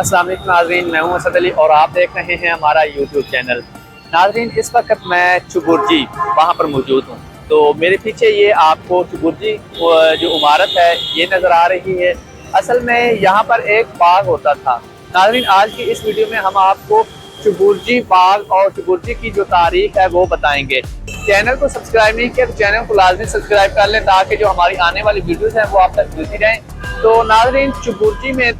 अस्सलाम वालेकुम नाज़रीन, मैं हूं असद अली और आप देख रहे हैं हमारा यूट्यूब चैनल। नाज़रीन, इस वक्त मैं चुबुर्जी वहां पर मौजूद हूं। तो मेरे पीछे ये आपको चुबुर्जी जो इमारत है ये नज़र आ रही है। असल में यहाँ पर एक बाग होता था। नाज़रीन, आज की इस वीडियो में हम आपको चुबुर्जी बाग और चुबुर्जी की जो तारीख है वो बताएंगे। चैनल को सब्सक्राइब नहीं किया तो चैनल को लाजमी सब्सक्राइब कर लें ताकि जो हमारी आने वाली वीडियोस हैं वो आप तक मिलती रहें। तो नाज़रीन, चुबुर्जी में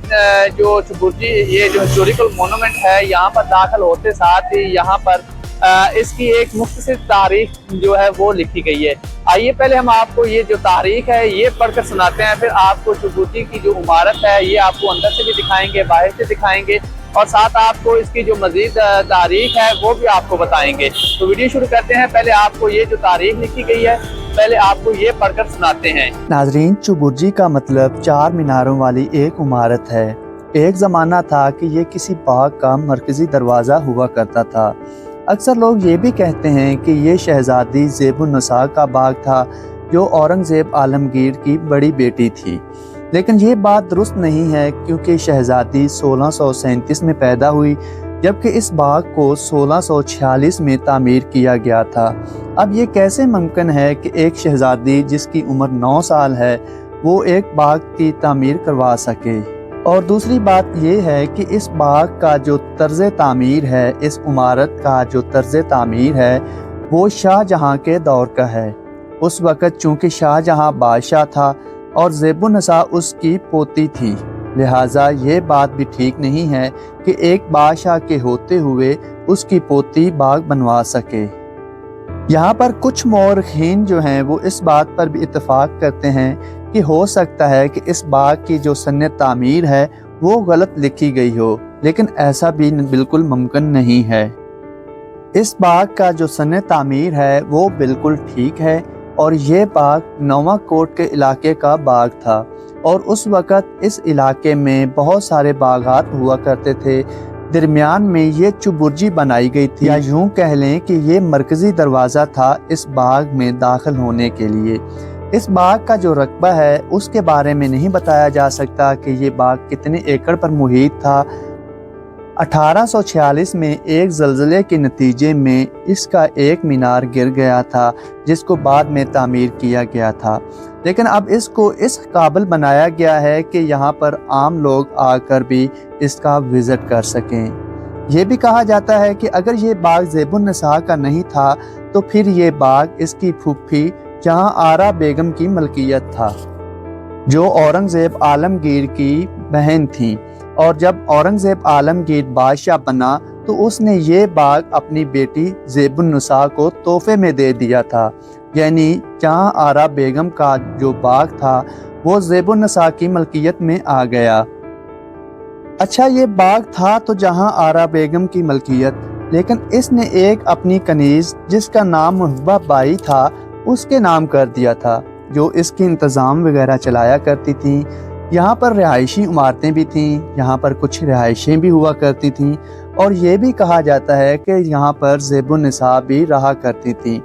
जो चुबुर्जी ये जो हिस्टोरिकल मोनूमेंट है, यहाँ पर दाखिल होते साथ ही यहाँ पर इसकी एक मुख्तसर तारीख जो है वो लिखी गई है। आइए पहले हम आपको ये जो तारीख है ये पढ़कर सुनाते हैं, फिर आपको चुबुर्जी की जो इमारत है ये आपको अंदर से भी दिखाएंगे, बाहर से दिखाएंगे और साथ आपको इसकी जो मजीद तारीख है वो भी आपको बताएंगे। तो वीडियो शुरू करते हैं। पहले आपको ये जो तारीख लिखी गई है पहले आपको ये पढ़कर सुनाते हैं। नाजरीन, चुबुर्जी का मतलब 4 मीनारों वाली एक इमारत है। एक ज़माना था कि ये किसी बाग का मरकज़ी दरवाज़ा हुआ करता था। अक्सर लोग ये भी कहते हैं कि ये शहज़ादी ज़ेबुन्निसा का बाग था जो औरंगज़ेब आलमगीर की बड़ी बेटी थी, लेकिन ये बात दुरुस्त नहीं है क्योंकि शहज़ादी 1637 में पैदा हुई जबकि इस बाग को 1646 में तामीर किया गया था। अब ये कैसे मुमकिन है कि एक शहज़ादी जिसकी उम्र 9 साल है वो एक बाग की तामीर करवा सके। और दूसरी बात ये है कि इस बाग का जो तर्ज़ तामीर है, इस इमारत का जो तर्ज़ तामीर है वो शाहजहाँ के दौर का है। उस वक़्त चूँकि शाहजहाँ बादशाह था और ज़ेबुन्निसा उसकी पोती थी, लिहाजा ये बात भी ठीक नहीं है कि एक बादशाह के होते हुए उसकी पोती बाग बनवा सके। यहाँ पर कुछ मौरखीन जो हैं वो इस बात पर भी इत्तेफाक करते हैं कि हो सकता है कि इस बाग की जो सन्ने तामीर है वो गलत लिखी गई हो, लेकिन ऐसा भी बिल्कुल मुमकिन नहीं है। इस बाग का जो सन्ने तामीर है वो बिल्कुल ठीक है और ये बाग नवा कोट के इलाके का बाग था और उस वक़्त इस इलाके में बहुत सारे बागात हुआ करते थे। दरमियान में ये चुबुर्जी बनाई गई थी, या यूँ कह लें कि ये मरकज़ी दरवाज़ा था इस बाग में दाखिल होने के लिए। इस बाग का जो रकबा है उसके बारे में नहीं बताया जा सकता कि ये बाग कितने एकड़ पर मुहित था। 1846 में एक ज़लज़ले के नतीजे में इसका एक मीनार गिर गया था जिसको बाद में तामीर किया गया था, लेकिन अब इसको इस काबिल बनाया गया है कि यहाँ पर आम लोग आकर भी इसका विज़िट कर सकें। ये भी कहा जाता है कि अगर ये बाग ज़ेबुन्निसा का नहीं था तो फिर ये बाग इसकी फूफी जहाँ आरा बेगम की मलकियत था जो औरंगज़ेब आलमगीर की बहन थी, और जब औरंगज़ेब आलमगीर बादशाह बना तो उसने ये बाग अपनी बेटी ज़ेबुन्निसा को तोहफे में दे दिया था। यानी जहाँ आरा बेगम का जो बाग था वो ज़ेबुन्निसा की मलकियत में आ गया। अच्छा, ये बाग था तो जहाँ आरा बेगम की मलकियत, लेकिन इसने एक अपनी कनीज़ जिसका नाम मुहब्बा बाई था उसके नाम कर दिया था, जो इसके इंतज़ाम वगैरह चलाया करती थी। यहाँ पर रिहायशी इमारतें भी थीं, यहाँ पर कुछ रिहाइशें भी हुआ करती थीं और ये भी कहा जाता है कि यहाँ पर ज़ेबुन्निसा भी रहा करती थी।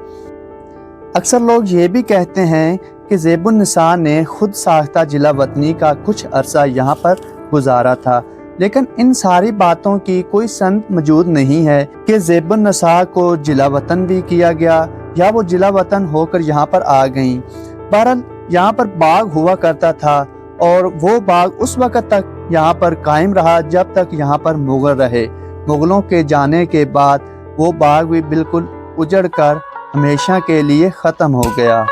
अक्सर लोग ये भी कहते हैं कि ज़ेबुन्निसा ने खुद साख्ता जिला वतनी का कुछ अरसा यहाँ पर गुजारा था, लेकिन इन सारी बातों की कोई सनद मौजूद नहीं है कि ज़ेबुन्निसा को जिला वतन भी किया गया या वो जिला वतन होकर यहाँ पर आ गईं। बहरहाल यहाँ पर बाग हुआ करता था और वो बाग उस वक़्त तक यहाँ पर कायम रहा जब तक यहाँ पर मुग़ल रहे। मुग़लों के जाने के बाद वो बाग भी बिल्कुल उजड़ कर हमेशा के लिए ख़त्म हो गया।